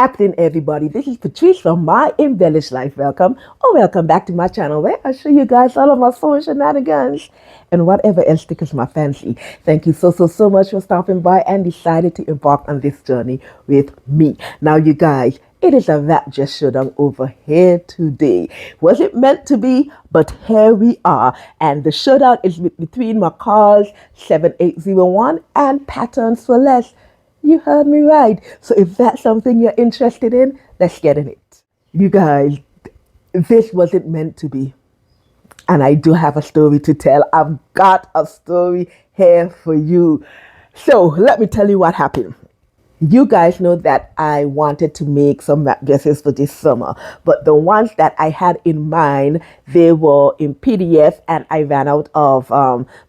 happening, everybody? This is Patrice from My Embellished Life. Welcome or welcome back to my channel where I show you guys all of my phone shenanigans and whatever else tickles my fancy. Thank you so much for stopping by and decided to embark on this journey with me. Now, you guys, it is a wrapdress showdown over here today. Wasn't meant to be, but here we are. And the showdown is between McCall's 7801 and Patterns for Less. You heard me right. So if that's something you're interested in, let's get in it. You guys, this wasn't meant to be. And I do have a story to tell. I've got a story here for you. So let me tell you what happened. You guys know that I wanted to make some wrap dresses for this summer, but the ones that I had in mind, they were in PDF and I ran out of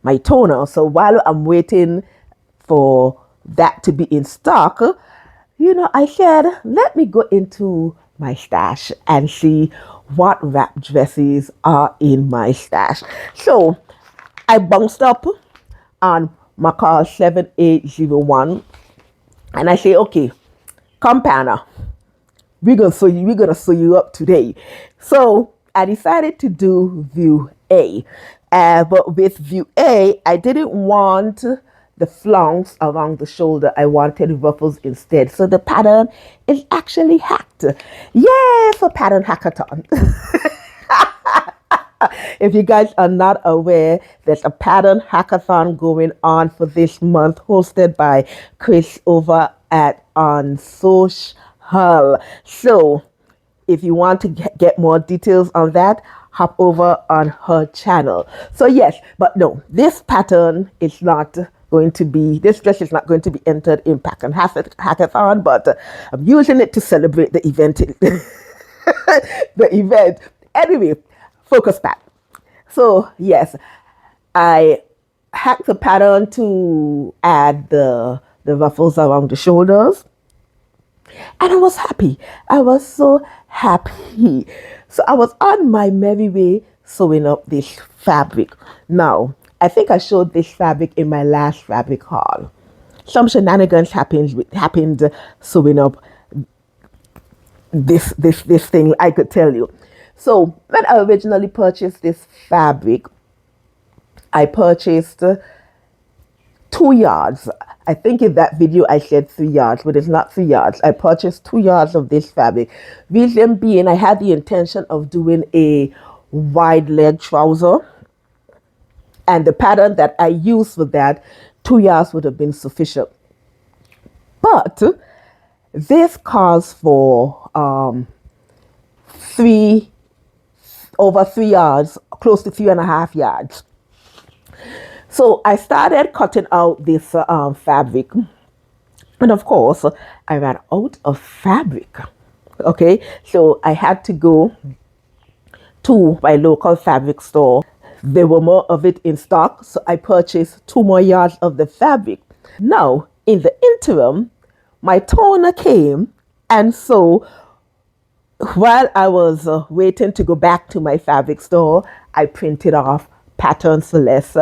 my toner. So while I'm waiting for that to be in stock, I said, let me go into my stash and see what wrap dresses are in my stash. So I bounced up on McCall 7801 and I say, okay, come Panna, we're gonna sew you up today. So I decided to do view A, but with view A, I didn't want the flounce around the shoulder. I wanted ruffles instead. So the pattern is actually hacked. Yay for pattern hackathon. If you guys are not aware, there's a pattern hackathon going on for this month, hosted by Chris over at On Social. So if you want to get more details on that, hop over on her channel. So yes, but no, this pattern is not going to be, this dress is not going to be entered in Pattern Hackathon, but I'm using it to celebrate the event. The event. Anyway, focus pattern. So yes, I hacked the pattern to add the ruffles around the shoulders. And I was happy. I was so happy. So I was on my merry way sewing up this fabric. Now, I think I showed this fabric in my last fabric haul. Some shenanigans happened sewing up this thing, I could tell you. So when I originally purchased this fabric, I purchased 2 yards. I think in that video I said 3 yards, but it's not 3 yards. I purchased 2 yards of this fabric. Reason being, I had the intention of doing a wide leg trouser. And the pattern that I used for that, 2 yards would have been sufficient. But this calls for over 3 yards, close to 3.5 yards. So I started cutting out this fabric. And of course, I ran out of fabric. Okay, so I had to go to my local fabric store. There were more of it in stock, so I purchased 2 more yards of the fabric. Now, in the interim, my toner came, and so while I was waiting to go back to my fabric store, I printed off Patterns for Less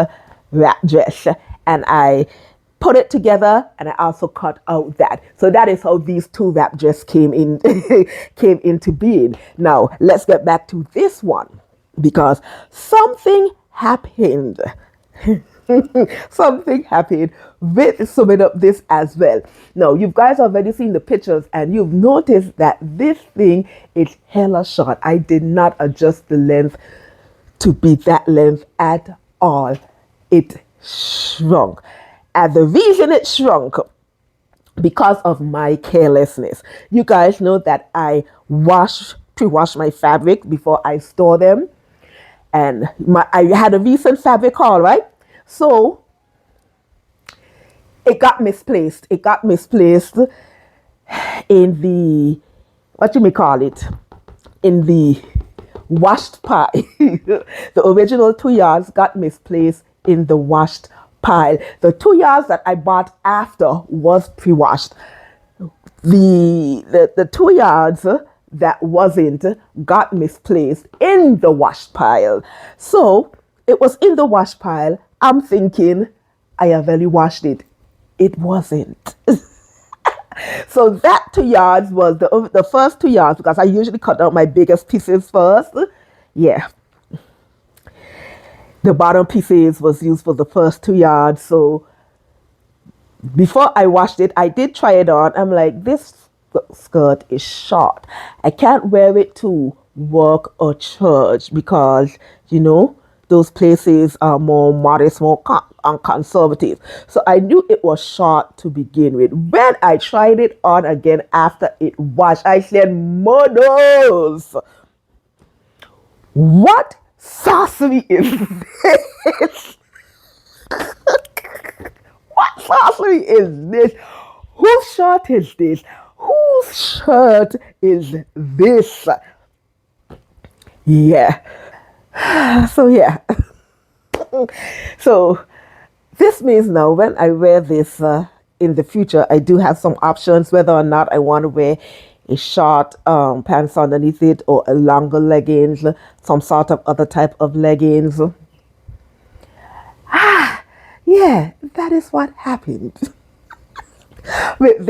wrap dress, and I put it together, and I also cut out that. So that is how these 2 wrap dress came into being. Now, let's get back to this one, because something happened. Something happened with sewing up this as well. Now, you guys already seen the pictures and you've noticed that this thing is hella short. I did not adjust the length to be that length at all. It shrunk. And the reason it shrunk, because of my carelessness. You guys know that I pre-wash my fabric before I store them. And I had a recent fabric haul, right? So it got misplaced. It got misplaced in the, what you may call it, in the washed pile. The original 2 yards got misplaced in the washed pile. The 2 yards that I bought after was pre-washed. The 2 yards that wasn't got misplaced in the wash pile. So it was in the wash pile. I'm thinking I have already washed it. It wasn't. So that 2 yards was the first 2 yards because I usually cut out my biggest pieces first. Yeah, the bottom pieces was used for the first 2 yards. So before I washed it, I did try it on. I'm like, this skirt is short. I can't wear it to work or church because, those places are more modest, more conservative. So I knew it was short to begin with. When I tried it on again after it washed, I said, Monos, what sorcery is this? What sorcery is this? Whose shirt is this? Whose shirt is this? Yeah. So, yeah. So, this means now when I wear this in the future, I do have some options whether or not I want to wear a short pants underneath it or a longer leggings, some sort of other type of leggings. Yeah, that is what happened with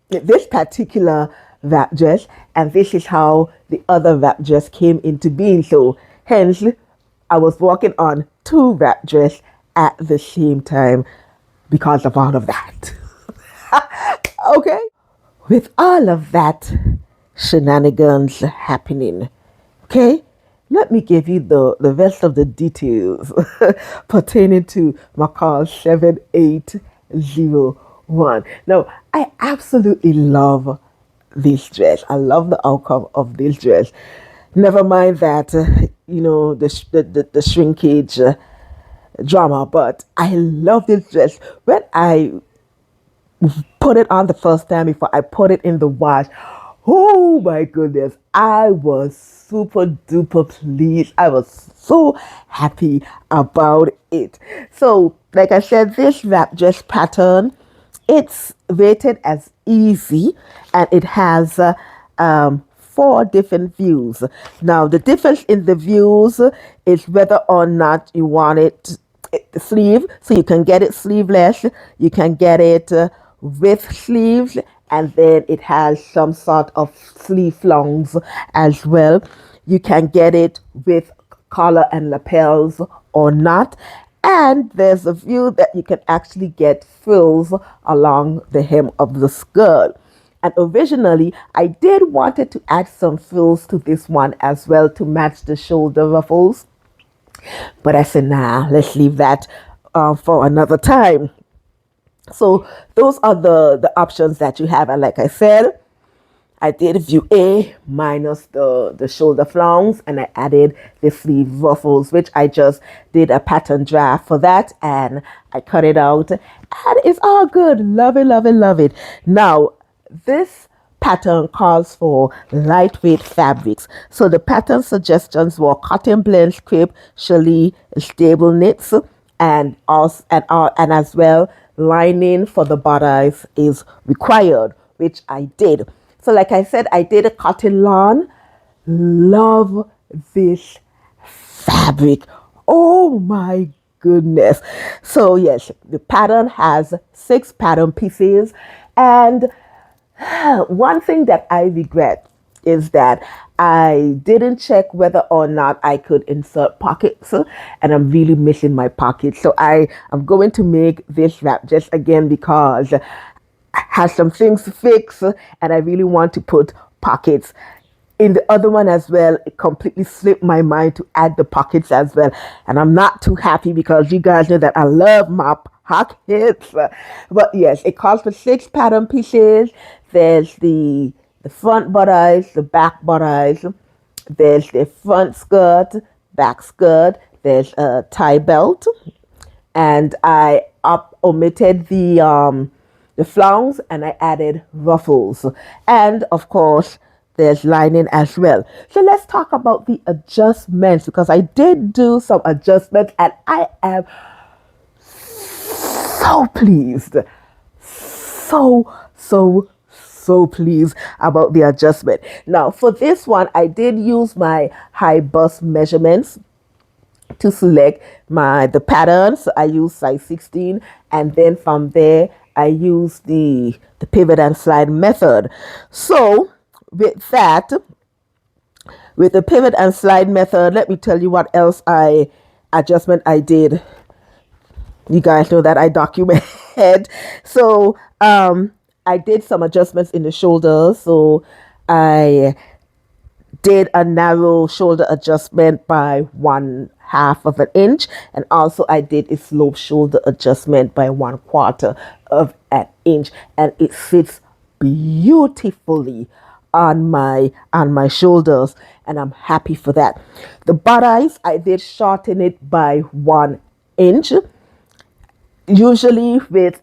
this particular wrap dress, and this is how the other wrap dress came into being. So hence I was working on 2 wrap dress at the same time because of all of that. Okay, with all of that shenanigans happening, okay, let me give you the rest of the details pertaining to McCall 7801. Now, I absolutely love this dress. I love the outcome of this dress. Never mind that, the shrinkage drama, but I love this dress. When I put it on the first time before I put it in the wash, oh my goodness, I was super duper pleased. I was so happy about it. So, like I said, this wrap dress pattern, it's rated as easy, and it has 4 different views. Now, the difference in the views is whether or not you want it sleeve, so you can get it sleeveless, you can get it with sleeves, and then it has some sort of sleeve flungs as well. You can get it with collar and lapels or not. And there's a view that you can actually get frills along the hem of the skirt. And originally, I did wanted to add some frills to this one as well to match the shoulder ruffles. But I said, nah, let's leave that for another time. So those are the options that you have. And like I said, I did view A minus the shoulder flungs, and I added the sleeve ruffles, which I just did a pattern draft for that, and I cut it out, and it's all good. Love it, love it, love it. Now, this pattern calls for lightweight fabrics. So the pattern suggestions were cotton blends, crepe, challis, stable knits, and as well lining for the bodice is required, which I did. So like I said, I did a cotton lawn. Love this fabric. Oh my goodness. So yes, the pattern has 6 pattern pieces, and one thing that I regret is that I didn't check whether or not I could insert pockets, and I'm really missing my pockets. So I am going to make this wrap just again because I have some things to fix, and I really want to put pockets. In the other one as well, it completely slipped my mind to add the pockets as well. And I'm not too happy because you guys know that I love my pockets. But yes, it calls for 6 pattern pieces. There's the front bodice, the back bodice. There's the front skirt, back skirt. There's a tie belt. And I omitted the flowers, and I added ruffles. And of course, there's lining as well. So let's talk about the adjustments, because I did do some adjustments, and I am so pleased. So pleased about the adjustment. Now, for this one, I did use my high bust measurements to select the patterns. I used size 16, and then from there I use the pivot and slide method. So with that, with the pivot and slide method, let me tell you what else adjustment I did. You guys know that I document. So I did some adjustments in the shoulders. So I did a narrow shoulder adjustment by 1/2 of an inch, and also I did a slope shoulder adjustment by 1/4 of an inch, and it sits beautifully on my shoulders, and I'm happy for that. The butt eyes, I did shorten it by 1 inch. Usually with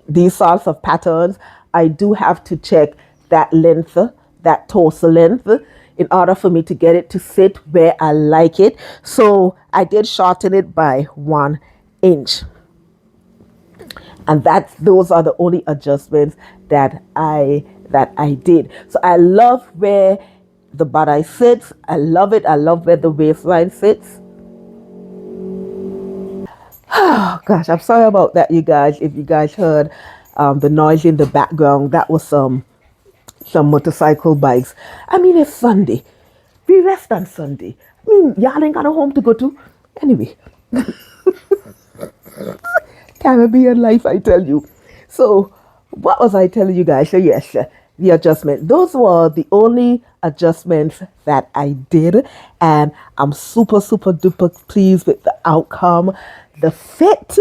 these sorts of patterns, I do have to check that length, that torso length, in order for me to get it to sit where I like it. So I did shorten it by 1 inch. And those are the only adjustments that I did. So I love where the butt eye sits. I love it. I love where the waistline sits. Oh gosh, I'm sorry about that, you guys. If you guys heard the noise in the background, that was some motorcycle bikes. I mean, it's Sunday. We rest on Sunday. I mean, y'all ain't got a home to go to. Anyway, Caribbean life, I tell you. So, what was I telling you guys? So, yes, the adjustment. Those were the only adjustments that I did, and I'm super, super duper pleased with the outcome. The fit,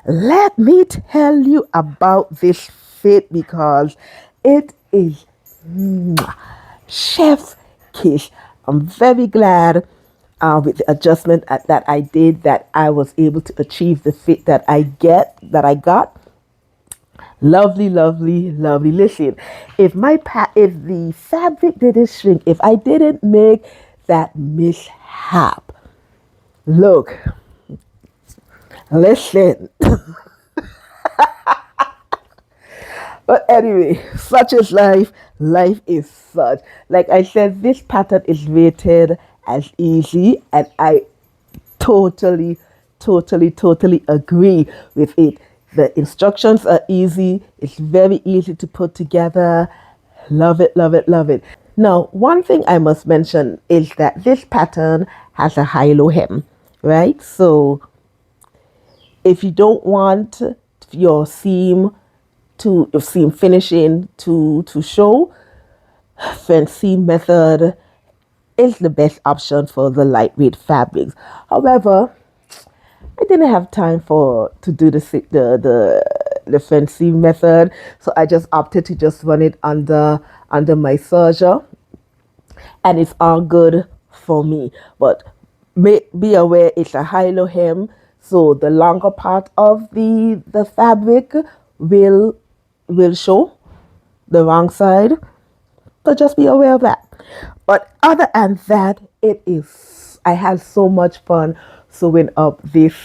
let me tell you about this fit, because it is chef kiss. I'm very glad with the adjustment that I did, that I was able to achieve the fit that I got. Lovely, lovely, lovely. Listen, if the fabric didn't shrink, if I didn't make that mishap, look, listen. But anyway, such is life. Life is such. Like I said, this pattern is rated as easy, and I totally, totally, totally agree with it. The instructions are easy. It's very easy to put together. Love it, love it, love it. Now, one thing I must mention is that this pattern has a high-low hem, right? So if you don't want your seam finishing to show, French seam method is the best option for the lightweight fabrics. However, I didn't have time to do the French seam method, so I just opted to just run it under my serger, and it's all good for me. But be aware, it's a high-low hem, so the longer part of the fabric will show the wrong side. So just be aware of that. But other than that, I had so much fun sewing up this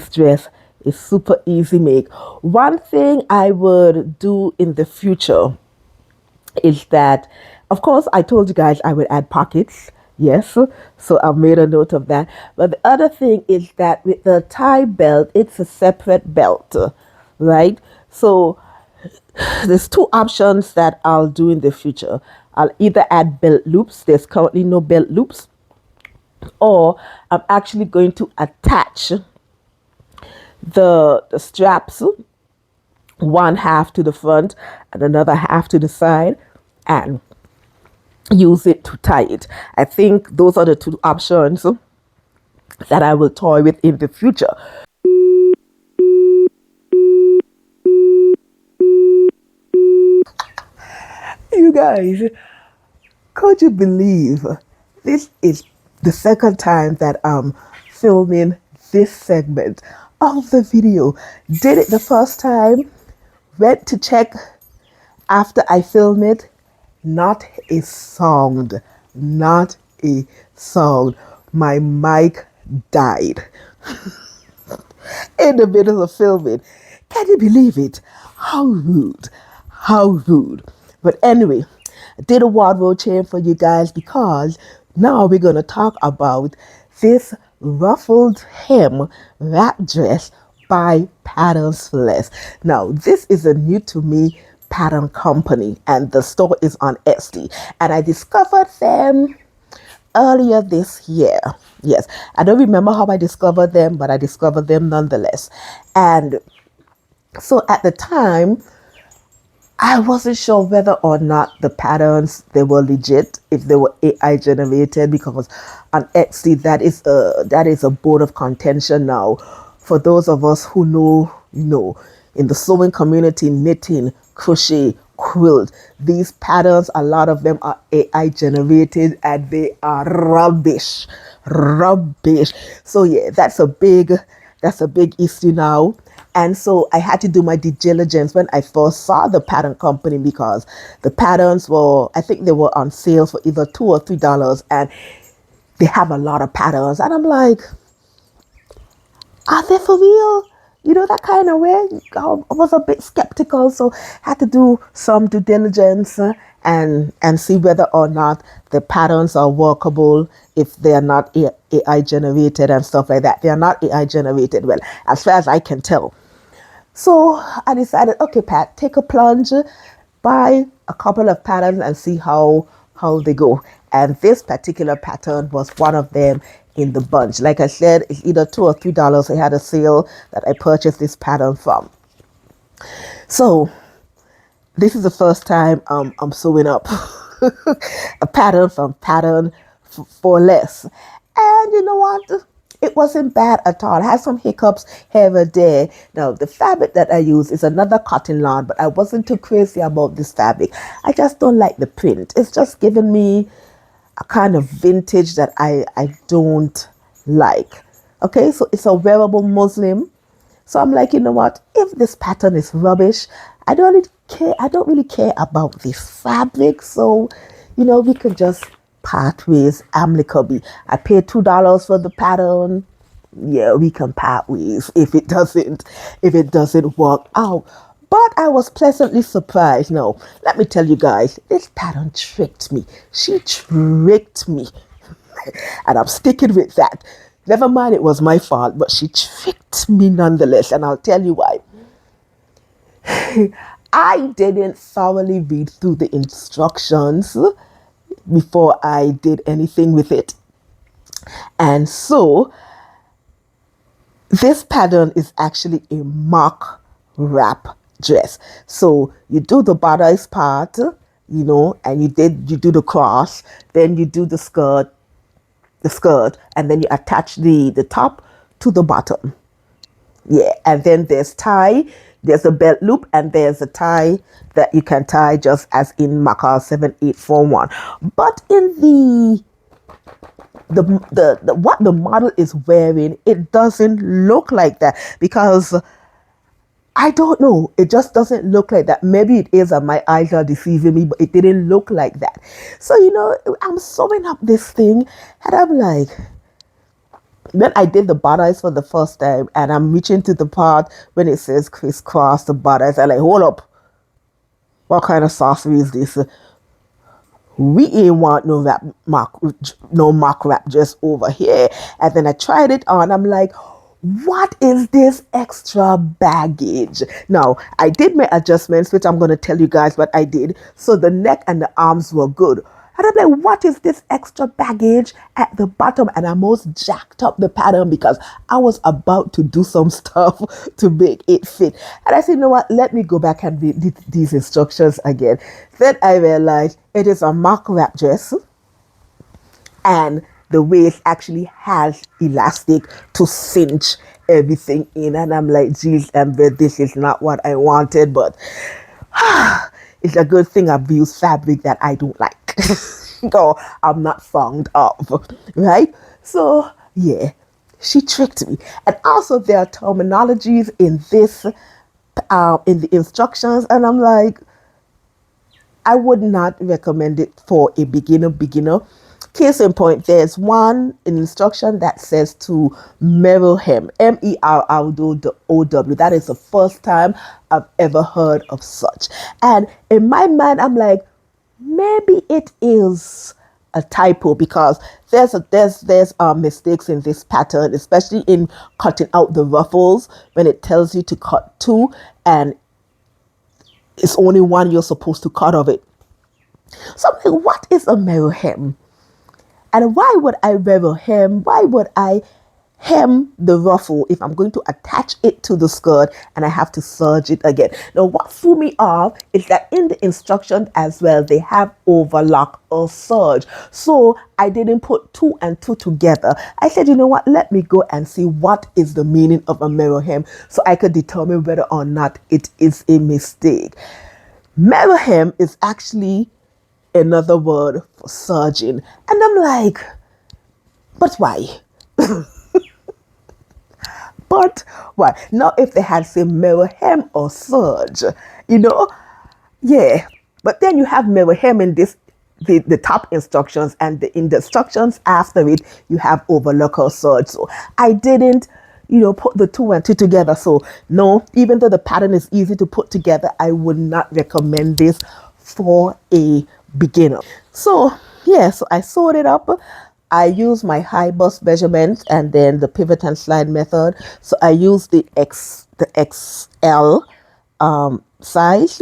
dress. It's super easy make. One thing I would do in the future is that, of course, I told you guys I would add pockets. Yes, so I've made a note of that. But the other thing is that with the tie belt, it's a separate belt, right? So there's two options that I'll do in the future. I'll either add belt loops. There's currently no belt loops. Or I'm actually going to attach the straps, one half to the front and another half to the side, and use it to tie it. I think those are the two options that I will toy with in the future. You guys, could you believe this is the second time that I'm filming this segment of the video? Did it the first time, went to check after I filmed it, not a sound, not a sound. My mic died in the middle of filming. Can you believe it? How rude, how rude. But anyway, I did a wardrobe change for you guys, because now we're going to talk about this ruffled hem wrap dress buy patterns for less. Now, this is a new to me pattern company, and the store is on Etsy, and I discovered them earlier this year. Yes, I don't remember how I discovered them, but I discovered them nonetheless. And so at the time, I wasn't sure whether or not the patterns they were legit, if they were AI generated, because on Etsy that is a bone of contention now. For those of us who know, in the sewing community, knitting, crochet, quilt, these patterns, a lot of them are AI generated and they are rubbish. Rubbish. So yeah, that's a big issue now. And so I had to do my due diligence when I first saw the pattern company, because the patterns were, I think they were on sale for either $2 or $3, and they have a lot of patterns. And I'm like, are they for real? You know, that kind of way. I was a bit skeptical, so had to do some due diligence and see whether or not the patterns are workable, if they are not AI generated and stuff like that. They are not AI generated, well, as far as I can tell. So I decided, okay, Pat, take a plunge, buy a couple of patterns and see how they go. And this particular pattern was one of them in the bunch. Like I said, it's either $2 or $3. I had a sale that I purchased this pattern from. So this is the first time I'm sewing up a pattern from pattern for less. And you know what? It wasn't bad at all. I had some hiccups here and there. Now, the fabric that I use is another cotton yarn, but I wasn't too crazy about this fabric. I just don't like the print. It's just giving me a kind of vintage that I don't like. Okay, so it's a wearable muslin. So I'm like, you know what? If this pattern is rubbish, I don't really care about this fabric. So, you know, we could just part ways amicably. I paid $2 for the pattern. Yeah, we can part ways if it doesn't work out. But I was pleasantly surprised. No, let me tell you guys, this pattern tricked me. She tricked me. And I'm sticking with that. Never mind, it was my fault, but she tricked me nonetheless. And I'll tell you why. I didn't thoroughly read through the instructions before I did anything with it. And so this pattern is actually a mock wrap dress. So you do the bodice part, you know, and you do the cross, then you do the skirt, and then you attach the top to the bottom. Yeah, and then there's tie, there's a belt loop, and there's a tie that you can tie just as in McCall 7841. But in the what the model is wearing, it doesn't look like that, because I don't know, it just doesn't look like that. Maybe it is that my eyes are deceiving me, but it didn't look like that. So, you know, I'm sewing up this thing and I'm like, then I did the bodice for the first time, and I'm reaching to the part when it says crisscross the bodice. I'm like, hold up, what kind of sorcery is this? We ain't want no mock wrap just over here. And then I tried it on. I'm like, what is this extra baggage? Now, I did my adjustments, which I'm going to tell you guys what I did. So the neck and the arms were good. And I'm like, what is this extra baggage at the bottom? And I almost jacked up the pattern because I was about to do some stuff to make it fit. And I said, you know what? Let me go back and read these instructions again. Then I realized it is a mock wrap dress, and the waist actually has elastic to cinch everything in. And I'm like, geez, Amber, this is not what I wanted, but it's a good thing I've used fabric that I don't like. So I'm not fond of, right? So yeah, she tricked me. And also there are terminologies in this, in the instructions, and I'm like, I would not recommend it for a beginner. Case in point, there's one instruction that says to merrow hem, MERROW. That is the first time I've ever heard of such. And in my mind, I'm like, maybe it is a typo, because there's mistakes in this pattern, especially in cutting out the ruffles when it tells you to cut two and it's only one you're supposed to cut of it. So I'm like, what is a merrow hem? And why would I merrow hem? Why would I hem the ruffle if I'm going to attach it to the skirt and I have to serge it again? Now, what threw me off is that in the instructions as well, they have overlock or serge. So I didn't put two and two together. I said, you know what, let me go and see what is the meaning of a merrow hem so I could determine whether or not it is a mistake. Merrow hem is actually another word for serging. And I'm like, but why? But why? Not if they had say merrow hem or serge, you know? Yeah. But then you have merrow hem in this, the top instructions, and in the instructions after it, you have overlock or serge. So I didn't, put the two and two together. So no, even though the pattern is easy to put together, I would not recommend this for a beginner. So yeah, so I sewed it up. I use my high bust measurements and then the pivot and slide method. So I use the XL size,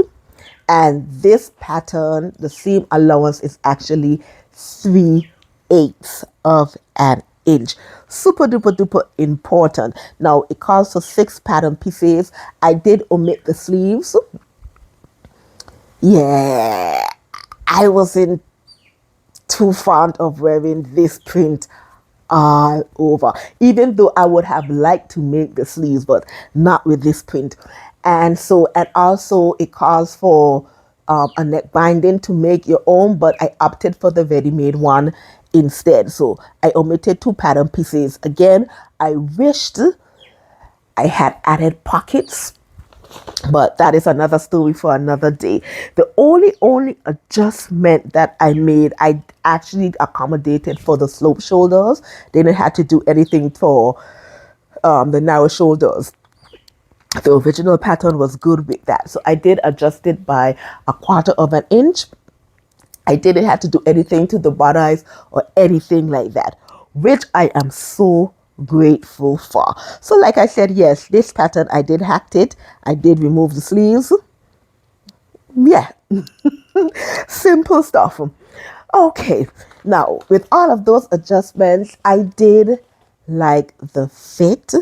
and this pattern, the seam allowance is actually 3/8 of an inch. Super duper duper important. Now it calls for 6 pattern pieces. I did omit the sleeves. Yeah, I wasn't too fond of wearing this print all over, even though I would have liked to make the sleeves, but not with this print. And also it calls for a neck binding to make your own, but I opted for the ready-made one instead. So I omitted 2 pattern pieces. Again, I wished I had added pockets, but that is another story for another day. The only adjustment that I made, I actually accommodated for the slope shoulders. They didn't have to do anything for the narrow shoulders. The original pattern was good with that. So I did adjust it by 1/4 of an inch. I didn't have to do anything to the bodice or anything like that, which I am so grateful for. So like I said, yes, this pattern, I did hacked it. I did remove the sleeves. Yeah. Simple stuff. Okay, now with all of those adjustments, I did like the fit,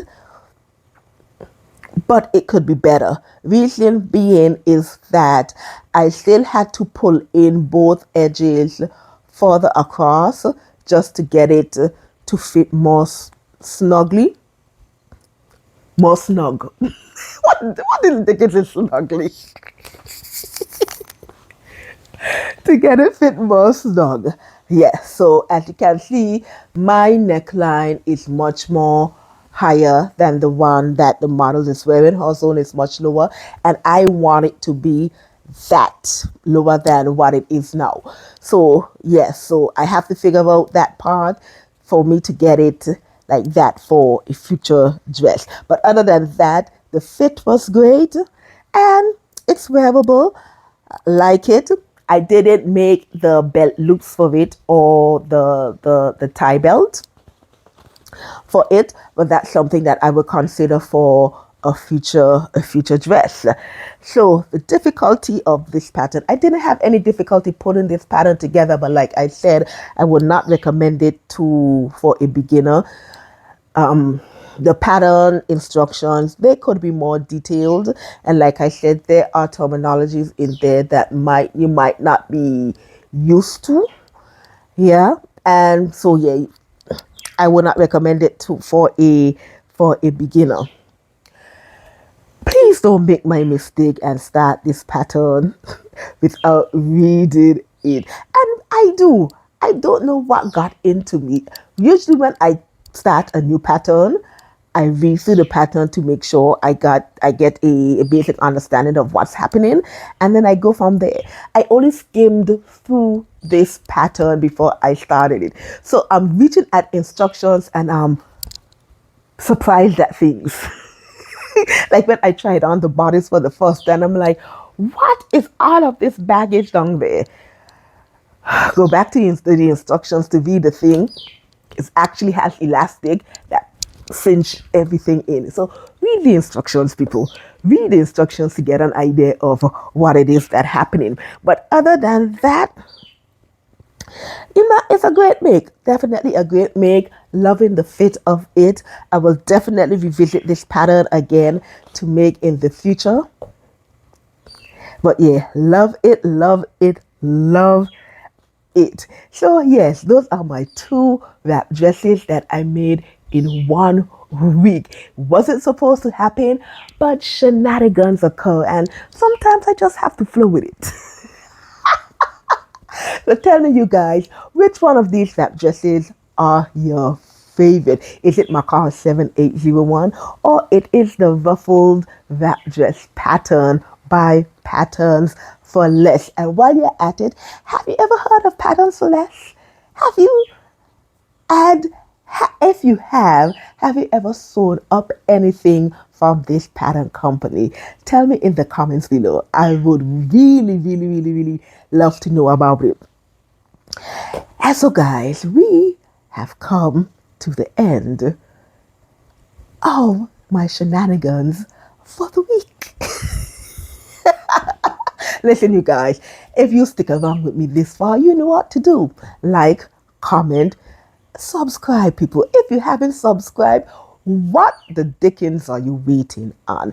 but it could be better. Reason being is that I still had to pull in both edges further across just to get it to fit more snugly. More snug. What did they get it snugly? To get it fit more snug. Yes, so as you can see, my neckline is much more higher than the one that the model is wearing. Her zone is much lower, and I want it to be that lower than what it is now. So yes, so I have to figure out that part for me to get it like that for a future dress. But other than that, the fit was great and it's wearable. Like it. I didn't make the belt loops for it or the tie belt for it, but that's something that I would consider for a future dress. So the difficulty of this pattern, I didn't have any difficulty putting this pattern together, but like I said, I would not recommend it for a beginner. The pattern instructions, they could be more detailed, and like I said, there are terminologies in there that you might not be used to. Yeah, and so yeah, I would not recommend it for a beginner. Please don't make my mistake and start this pattern without reading it. And I don't know what got into me. Usually when I start a new pattern, I read through the pattern to make sure I get a basic understanding of what's happening, and then I go from there. I only skimmed through this pattern before I started it. So I'm reaching at instructions and I'm surprised at things. Like when I tried on the bodice for the first time, I'm like, what is all of this baggage down there? Go back to the instructions to read the thing. It actually has elastic that cinch everything in. So read the instructions, people. Read the instructions to get an idea of what it is that's happening. But other than that, it's a great make. Definitely a great make. Loving the fit of it. I will definitely revisit this pattern again to make in the future. But yeah, love it, love it, love it. So yes, those are my 2 wrap dresses that I made in 1 week. Wasn't supposed to happen, but shenanigans occur, and sometimes I just have to flow with it. So tell me, you guys, which one of these wrap dresses are your favorite? Is it McCall 7801 or it is the ruffled wrap dress pattern by Patterns for Less? And while you're at it, have you ever heard of Patterns for Less? Have you? And if you have you ever sewn up anything from this pattern company? Tell me in the comments below. I would really, really, really, really love to know about it. And so guys, we have come to the end of my shenanigans for the week. Listen, you guys, if you stick around with me this far, you know what to do. Like, comment, subscribe, people. If you haven't subscribed, what the dickens are you waiting on?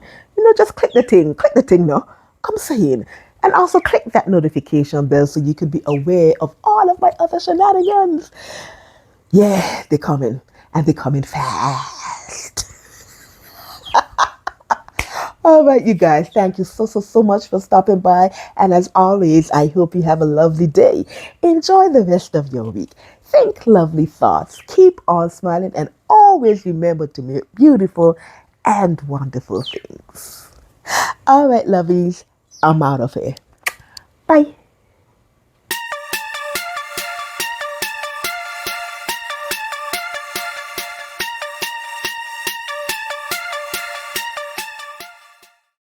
Just click the thing now. I'm saying. And also click that notification bell so you can be aware of all of my other shenanigans. Yeah, they're coming. And they're coming fast. All right, you guys, thank you so much for stopping by. And as always, I hope you have a lovely day. Enjoy the rest of your week. Think lovely thoughts. Keep on smiling and always remember to make beautiful and wonderful things. All right, lovies, I'm out of here. Bye.